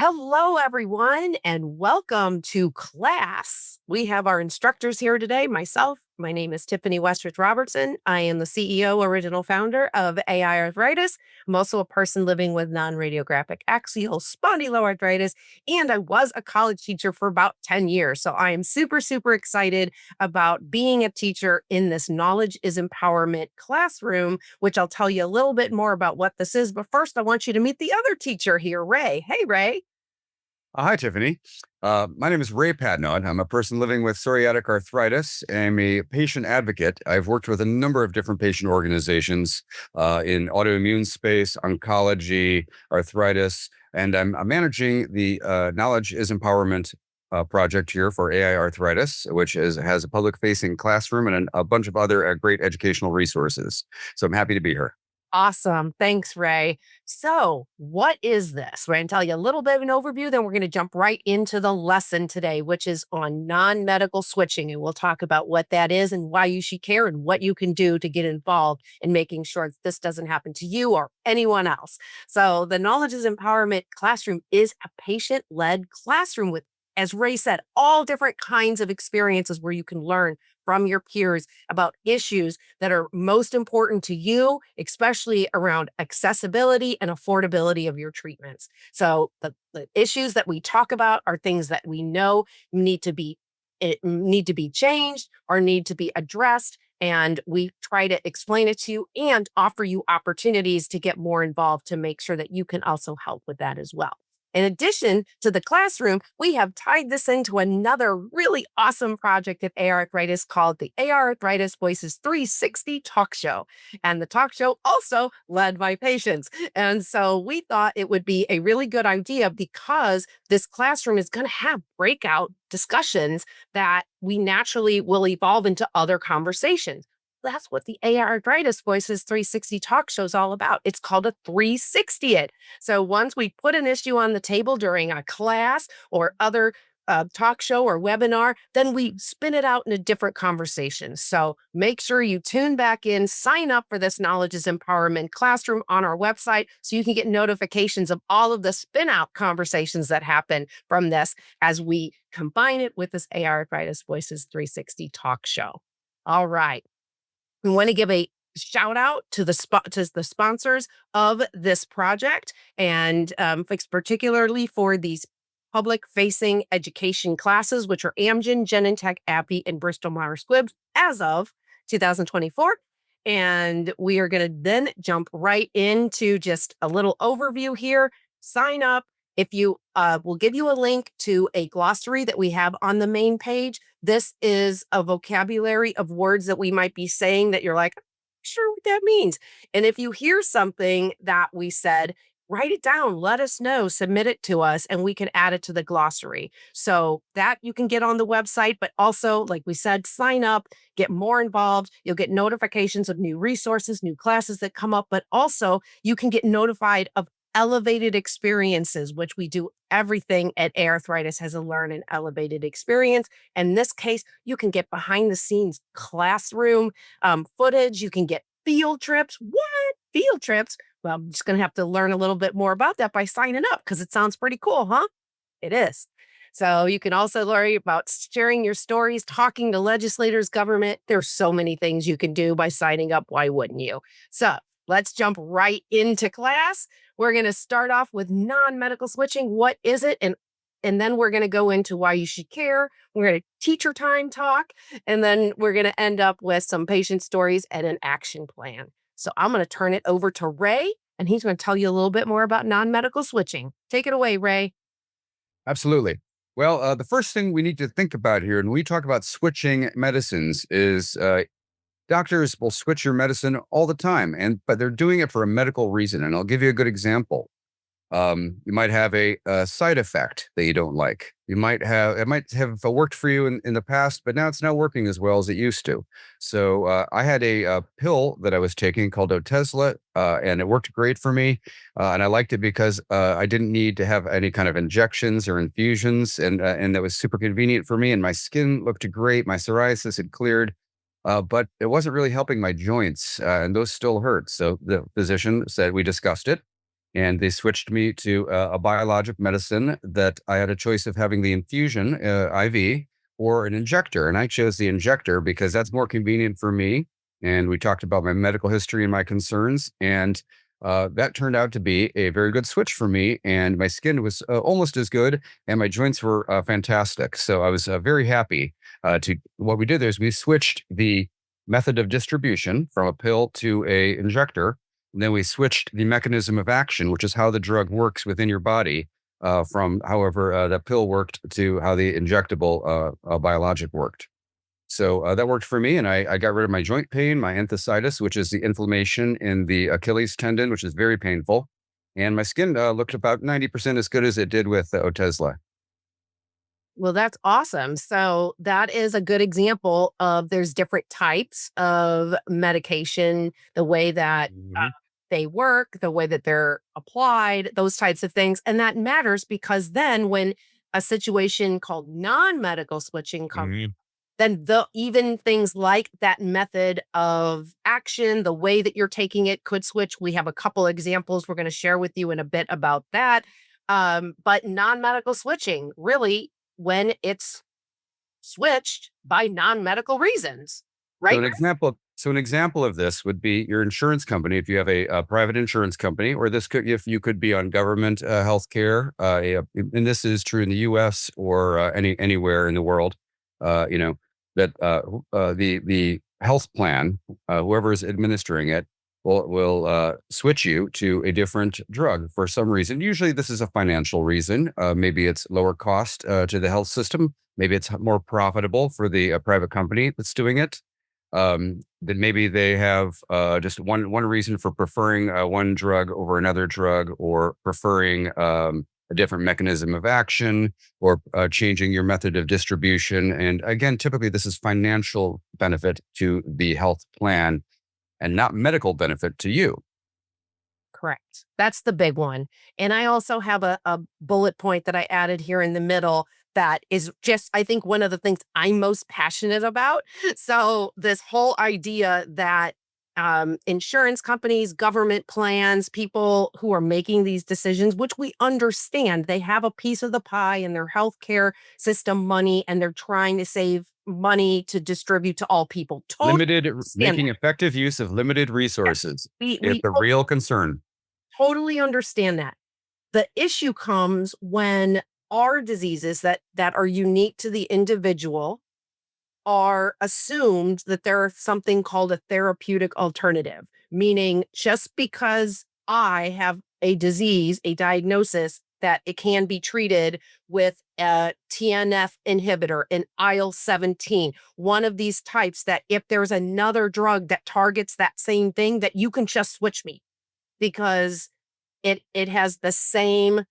Hello, everyone, and welcome to class. We have our instructors here today. My name is Tiffany Westridge Robertson. I am the CEO, original founder of AiArthritis. I'm also a person living with non-radiographic axial spondyloarthritis, and I was a college teacher for about 10 years. So I am super, super excited about being a teacher in this Knowledge is Empowerment classroom, which I'll tell you a little bit more about what this is. But first, I want you to meet the other teacher here, Ray. Hey, Ray. Hi, Tiffany. My name is Ray Padnod. I'm a person living with psoriatic arthritis. I'm a patient advocate. I've worked with a number of different patient organizations in autoimmune space, oncology, arthritis, and I'm managing the Knowledge is Empowerment project here for AiArthritis, which has a public-facing classroom and a bunch of other great educational resources. So I'm happy to be here. Awesome. Thanks, Ray. So, what is this? We're going to tell you a little bit of an overview, then we're going to jump right into the lesson today, which is on non medical switching. And we'll talk about what that is and why you should care and what you can do to get involved in making sure that this doesn't happen to you or anyone else. So, the Knowledge is Empowerment classroom is a patient led classroom with, as Ray said, all different kinds of experiences where you can learn from your peers about issues that are most important to you, especially around accessibility and affordability of your treatments. So the issues that we talk about are things that we know need to be changed or need to be addressed. And we try to explain it to you and offer you opportunities to get more involved to make sure that you can also help with that as well. In addition to the classroom, we have tied this into another really awesome project at AiArthritis called the AiArthritis Voices 360 Talk Show. And the talk show also led by patients. And so we thought it would be a really good idea because this classroom is going to have breakout discussions that we naturally will evolve into other conversations. That's what the AiArthritis Voices 360 Talk Show is all about. It's called a 360 It. So once we put an issue on the table during a class or other talk show or webinar, then we spin it out in a different conversation. So make sure you tune back in, sign up for this Knowledge is Empowerment classroom on our website so you can get notifications of all of the spin out conversations that happen from this as we combine it with this AiArthritis Voices 360 Talk Show. All right. We want to give a shout out to the sponsors of this project, and particularly for these public facing education classes, which are Amgen, Genentech, AbbVie, and Bristol Myers Squibb as of 2024. And we are going to then jump right into just a little overview here. Sign up. If you we'll give you a link to a glossary that we have on the main page. This is a vocabulary of words that we might be saying that you're like, "I'm not sure what that means." And if you hear something that we said, write it down, let us know, submit it to us, and we can add it to the glossary. So that you can get on the website, but also, like we said, sign up, get more involved. You'll get notifications of new resources, new classes that come up, but also you can get notified of elevated experiences, which we do everything at AiArthritis has a learn an elevated experience. In this case, you can get behind the scenes classroom footage. You can get field trips. What? Field trips? Well, I'm just going to have to learn a little bit more about that by signing up because it sounds pretty cool, huh? It is. So you can also learn about sharing your stories, talking to legislators, government. There's so many things you can do by signing up. Why wouldn't you? So let's jump right into class. We're going to start off with non-medical switching. What is it? And then we're going to go into why you should care. We're going to teacher time talk. And then we're going to end up with some patient stories and an action plan. So I'm going to turn it over to Ray, and he's going to tell you a little bit more about non-medical switching. Take it away, Ray. Absolutely. Well, the first thing we need to think about here, and we talk about switching medicines, is doctors will switch your medicine all the time, but they're doing it for a medical reason. And I'll give you a good example. You might have a side effect that you don't like. It might have worked for you in the past, but now it's not working as well as it used to. So I had a pill that I was taking called Otezla, and it worked great for me. And I liked it because I didn't need to have any kind of injections or infusions, and that was super convenient for me. And my skin looked great. My psoriasis had cleared. But it wasn't really helping my joints, and those still hurt. So the physician said, we discussed it. and they switched me to a biologic medicine that I had a choice of having the infusion IV or an injector. And I chose the injector because that's more convenient for me. And we talked about my medical history and my concerns. And that turned out to be a very good switch for me. And my skin was almost as good, and my joints were fantastic. So I was very happy to what we did there is we switched the method of distribution from a pill to a injector. And then we switched the mechanism of action, which is how the drug works within your body, from however that pill worked to how the injectable biologic worked. So that worked for me, and I got rid of my joint pain, my enthesitis, which is the inflammation in the Achilles tendon, which is very painful, and my skin looked about 90% as good as it did with Otezla. Well, that's awesome. So that is a good example of there's different types of medication, the way that Mhm. they work, the way that they're applied, those types of things. And that matters because then when a situation called non-medical switching comes, Mhm. then the even things like that method of action, the way that you're taking it could switch. We have a couple examples we're going to share with you in a bit about that. But non-medical switching, really, when it's switched by non-medical reasons, So right? an example of this would be your insurance company. If you have a private insurance company, or this could, if you could be on government health care, and this is true in the U.S. or anywhere in the world, you know that the health plan, whoever is administering it, will switch you to a different drug for some reason. Usually, this is a financial reason. Maybe it's lower cost to the health system. Maybe it's more profitable for the private company that's doing it. Then maybe they have just one reason for preferring one drug over another drug, or preferring a different mechanism of action, or changing your method of distribution. And again, typically this is financial benefit to the health plan and not medical benefit to you. Correct. That's the big one. And I also have a bullet point that I added here in the middle that is just, I think, one of the things I'm most passionate about. So, this whole idea that insurance companies, government plans, people who are making these decisions, which we understand they have a piece of the pie in their healthcare system money, and they're trying to save money to distribute to all people. Totally understand Making that. effective use of limited Yes. resources is We the real concern. totally understand that. The issue comes when our diseases that are unique to the individual are assumed that there's something called a therapeutic alternative, meaning just because I have a disease, a diagnosis, that it can be treated with a TNF inhibitor, an IL-17, one of these types that if there's another drug that targets that same thing, that you can just switch me because it has the same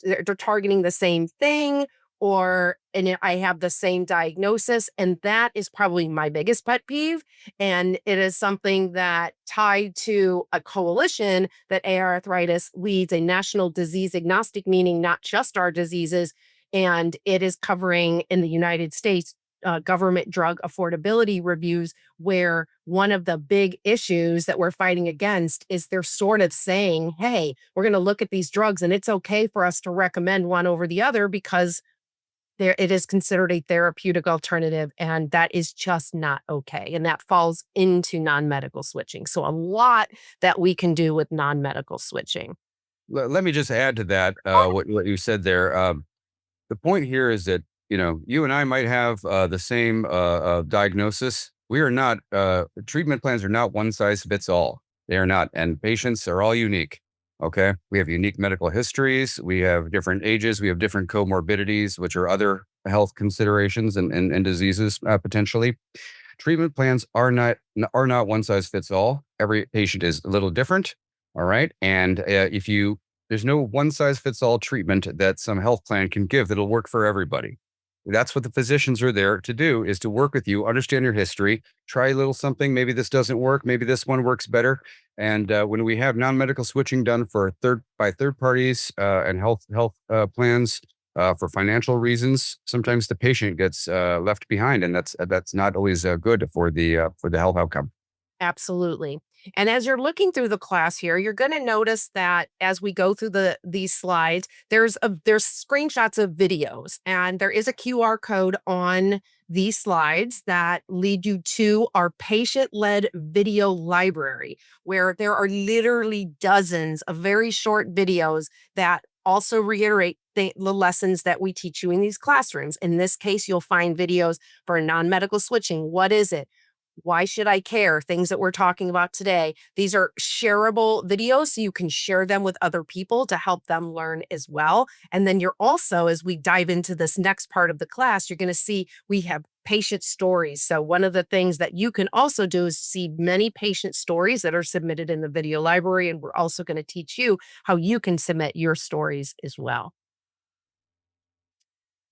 they're targeting the same thing, or I have the same diagnosis, and that is probably my biggest pet peeve, and it is something that tied to a coalition that AiArthritis leads, a national disease agnostic, meaning not just our diseases, and it is covering in the United States, government drug affordability reviews, where one of the big issues that we're fighting against is they're sort of saying, hey, we're going to look at these drugs and it's okay for us to recommend one over the other because it is considered a therapeutic alternative. And that is just not okay. And that falls into non medical switching. So, a lot that we can do with non medical switching. Let me just add to that what you said there. The point here is that you and I might have the same diagnosis. We are not treatment plans are not one size fits all. They are not, and patients are all unique. Okay, we have unique medical histories. We have different ages. We have different comorbidities, which are other health considerations and diseases potentially. Treatment plans are not one size fits all. Every patient is a little different. All right, and if you there's no one size fits all treatment that some health plan can give that'll work for everybody. That's what the physicians are there to do, is to work with you, understand your history, try a little something. Maybe this doesn't work. Maybe this one works better. And when we have non-medical switching done for third parties and health plans for financial reasons, sometimes the patient gets left behind, and that's not always good for the health outcome. Absolutely. And as you're looking through the class here, you're going to notice that as we go through these slides, there's screenshots of videos, and there is a QR code on these slides that lead you to our patient-led video library, where there are literally dozens of very short videos that also reiterate the lessons that we teach you in these classrooms. In this case, you'll find videos for non-medical switching. What is it? Why should I care? Things that we're talking about today. These are shareable videos, so you can share them with other people to help them learn as well. And then you're also, as we dive into this next part of the class, you're going to see we have patient stories. So one of the things that you can also do is see many patient stories that are submitted in the video library. And we're also going to teach you how you can submit your stories as well.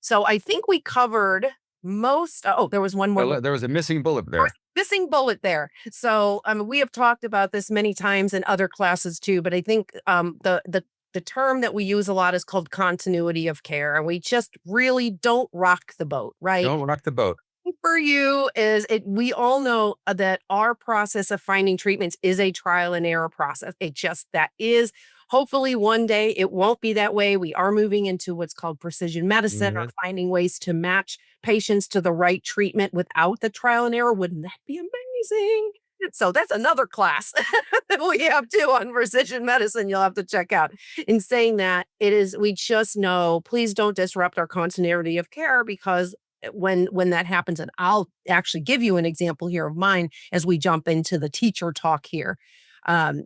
So I think we covered most. Oh, there was one more. There was a missing bullet Or there. missing bullet there. So, we have talked about this many times in other classes too, but I think the term that we use a lot is called continuity of care, and we just really don't rock the boat, right? Don't rock the boat. For you is it we all know that our process of finding treatments is a trial and error process. It just that is. Hopefully one day it won't be that way. We are moving into what's called precision medicine, or Mhm. finding ways to match patients to the right treatment without the trial and error. Wouldn't that be amazing? So that's another class that we have too on precision medicine you'll have to check out. In saying that, we just know, please don't disrupt our continuity of care, because when that happens, and I'll actually give you an example here of mine as we jump into the teacher talk here.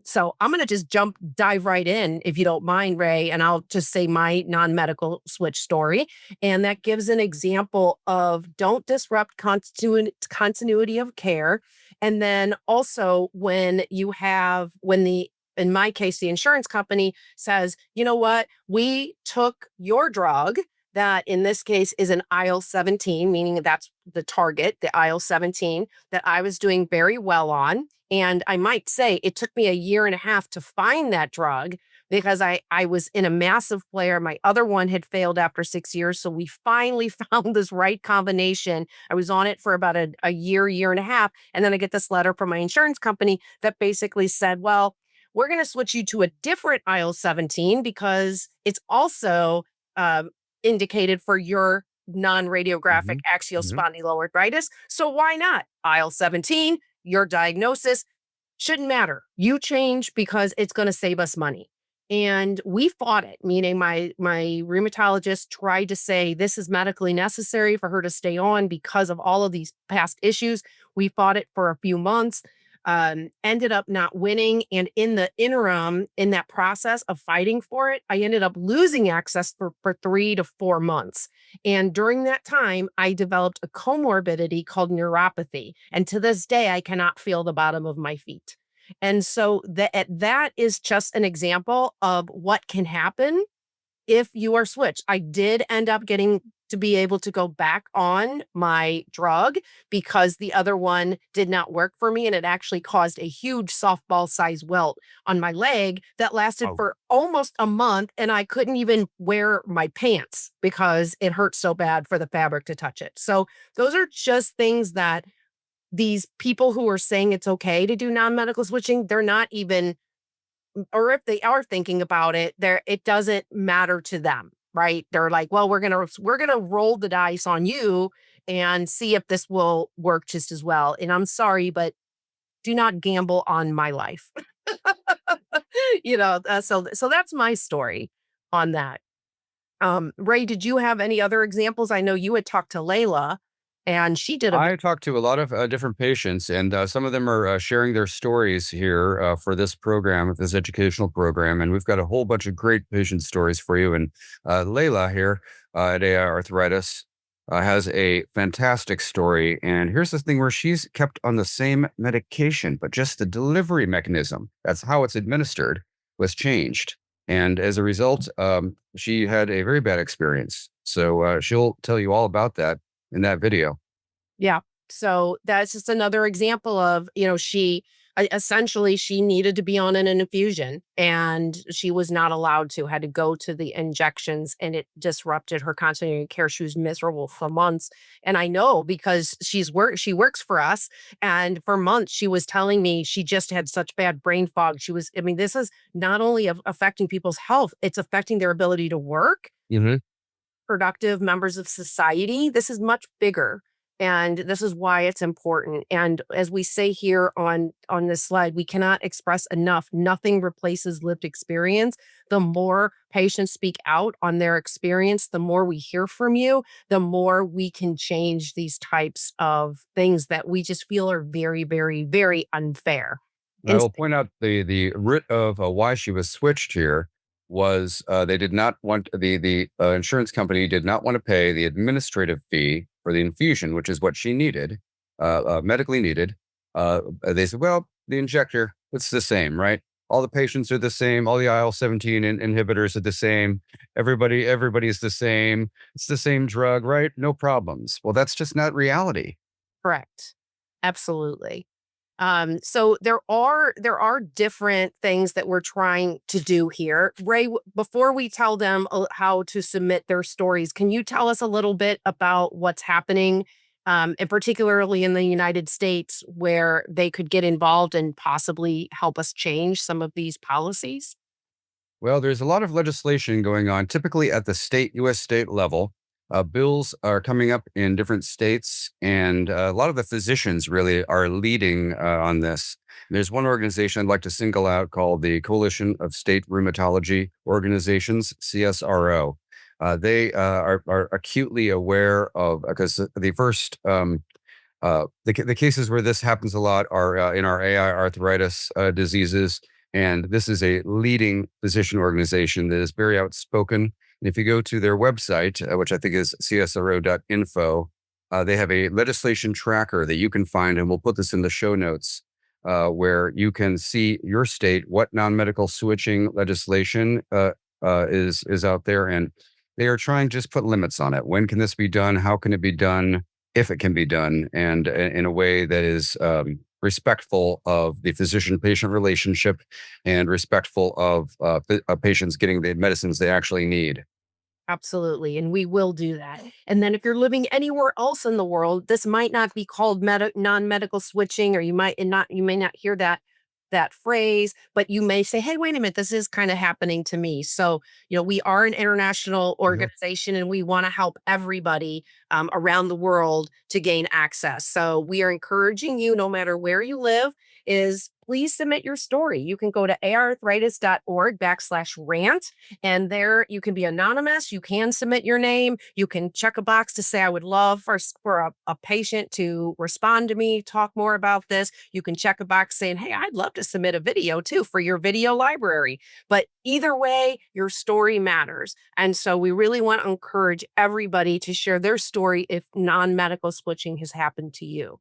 So I'm going to just dive right in, if you don't mind, Ray, and I'll just say my non-medical switch story. And that gives an example of don't disrupt continuity of care. And then also in my case, the insurance company says, you know what, we took your drug that in this case is an IL 17, meaning that's the target, the IL 17 that I was doing very well on. And I might say it took me a year and a half to find that drug, because I was in a massive flare. My other one had failed after 6 years. So we finally found this right combination. I was on it for about a year and a half. And then I get this letter from my insurance company that basically said, well, we're going to switch you to a different IL 17 because it's also um, indicated for your non-radiographic Mhm. axial Mhm. spondyloarthritis. So why not? IL 17, your diagnosis shouldn't matter. You change because it's going to save us money. And we fought it, meaning my rheumatologist tried to say this is medically necessary for her to stay on because of all of these past issues. We fought it for a few months, ended up not winning. And in the interim, in that process of fighting for it, I ended up losing access for 3 to 4 months. And during that time, I developed a comorbidity called neuropathy. And to this day, I cannot feel the bottom of my feet. And so that is just an example of what can happen if you are switched. I did end up getting to be able to go back on my drug because the other one did not work for me. And it actually caused a huge softball size welt on my leg that lasted Oh, for almost a month. And I couldn't even wear my pants because it hurt so bad for the fabric to touch it. So those are just things that these people who are saying it's okay to do non-medical switching, they're not even, or if they are thinking about it, it doesn't matter to them, right? They're like, well, we're gonna roll the dice on you and see if this will work just as well. And I'm sorry, but do not gamble on my life. So that's my story on that. Ray, did you have any other examples? I know you had talked to Layla, and she did a I talked to a lot of different patients, and some of them are sharing their stories here for this program, this educational program. And we've got a whole bunch of great patient stories for you. And Layla here at AiArthritis has a fantastic story. And here's the thing where she's kept on the same medication, but just the delivery mechanism, that's how it's administered, was changed. And as a result, she had a very bad experience. So she'll tell you all about that in that video. Yeah. So that's just another example of, she Essentially, she needed to be on an infusion and she was not allowed to, had to go to the injections and it disrupted her continuity of care. She was miserable for months. And I know because she works for us. And for months, she was telling me she just had such bad brain fog. I mean, this is not only affecting people's health, it's affecting their ability to work, Hmm. productive members of society. This is much bigger. And this is why it's important. And as we say here on this slide, we cannot express enough. Nothing replaces lived experience. The more patients speak out on their experience, the more we hear from you, the more we can change these types of things that we just feel are very, very, very unfair. I And will point out the writ of why she was switched here was they did not want the insurance company did not want to pay the administrative fee for the infusion, which is what she needed, medically needed. They said, well, the injector, it's the same, right? All the patients are the same. All the IL-17 inhibitors are the same. Everybody's the same. It's the same drug, right? No problems. Well, that's just not reality. correct. Absolutely. So there are different things that we're trying to do here. Ray, before we tell them how to submit their stories, can you tell us a little bit about what's happening, and particularly in the United States, where they could get involved and possibly help us change some of these policies? Well, there's a lot of legislation going on, typically at the U.S. state level. Bills are coming up in different states, and a lot of the physicians really are leading on this. There's one organization I'd like to single out called the Coalition of State Rheumatology Organizations, CSRO. They are acutely aware of, because the first the cases where this happens a lot are in our AI arthritis diseases. And this is a leading physician organization that is very outspoken. And if you go to their website, which I think is csro.info, they have a legislation tracker that you can find, and we'll put this in the show notes, where you can see your state, what non-medical switching legislation is out there. And they are trying to just put limits on it. When can this be done? How can it be done? If it can be done, and in a way that is respectful of the physician-patient relationship and respectful of patients getting the medicines they actually need. Absolutely, and we will do that. And then if you're living anywhere else in the world, this might not be called non-medical switching, or you may not hear that phrase, but you may say, "Hey, wait a minute, this is kind of happening to me." So, we are an international Mhm. organization and we want to help everybody around the world to gain access. So, we are encouraging you, no matter where you live, is please submit your story. You can go to aarthritis.org/rant. And there you can be anonymous. You can submit your name. You can check a box to say, I would love for a patient to respond to me, talk more about this. You can check a box saying, hey, I'd love to submit a video too for your video library. But either way, your story matters. And so we really want to encourage everybody to share their story if non medical switching has happened to you.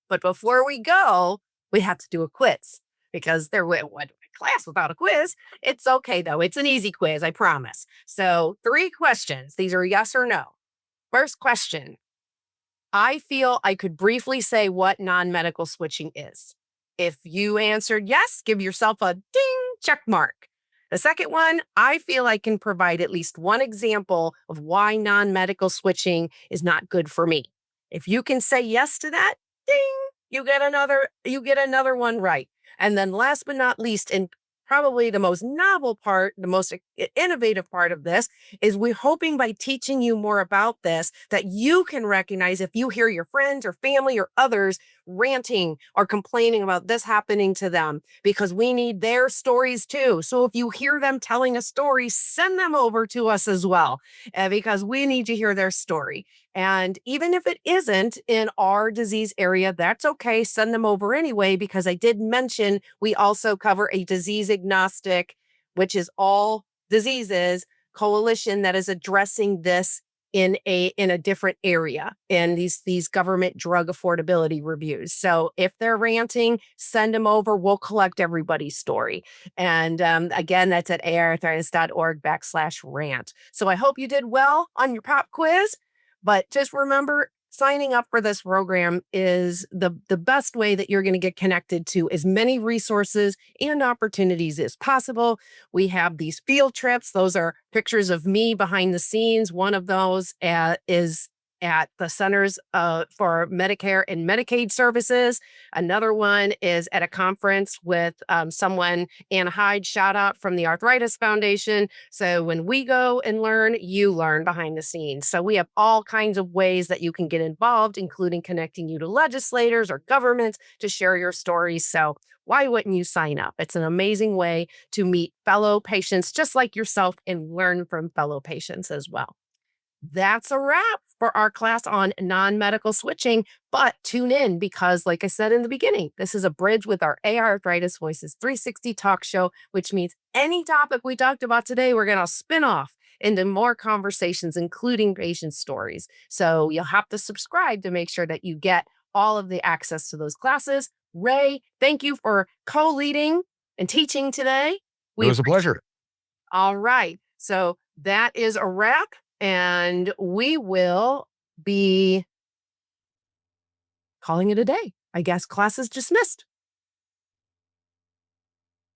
But before we go, we have to do a quiz because what class without a quiz? It's okay though. It's an easy quiz, I promise. So, 3 questions. These are yes or no. First question. I feel I could briefly say what non-medical switching is. If you answered yes, give yourself a ding check mark. The second one, I feel I can provide at least one example of why non-medical switching is not good for me. If you can say yes to that, ding, you get another one right. And then last but not least, and probably the most novel part, the most innovative part of this is we're hoping by teaching you more about this that you can recognize if you hear your friends or family or others ranting or complaining about this happening to them, because we need their stories too. So if you hear them telling a story, send them over to us as well, because we need to hear their story. And even if it isn't in our disease area, that's okay. Send them over anyway, because I did mention we also cover a disease agnostic, which is all diseases coalition that is addressing this in a different area in these government drug affordability reviews. So if they're ranting, send them over. We'll collect everybody's story. And again, that's at aarthritis.org/rant. So I hope you did well on your pop quiz, but just remember, signing up for this program is the best way that you're going to get connected to as many resources and opportunities as possible. We have these field trips. Those are pictures of me behind the scenes. One of those is at the Centers for Medicare and Medicaid Services. Another one is at a conference with someone, Ann Hyde, shout out from the Arthritis Foundation. So when we go and learn, you learn behind the scenes. So we have all kinds of ways that you can get involved, including connecting you to legislators or governments to share your stories. So why wouldn't you sign up? It's an amazing way to meet fellow patients just like yourself and learn from fellow patients as well. That's a wrap for our class on non-medical switching, but tune in because, like I said in the beginning, this is a bridge with our AiArthritis Voices 360 talk show, which means any topic we talked about today, we're going to spin off into more conversations, including patient stories. So you'll have to subscribe to make sure that you get all of the access to those classes. Ray, thank you for co-leading and teaching today. It We was a pleasure. all right. So that is a wrap. And we will be calling it a day. I guess class is dismissed.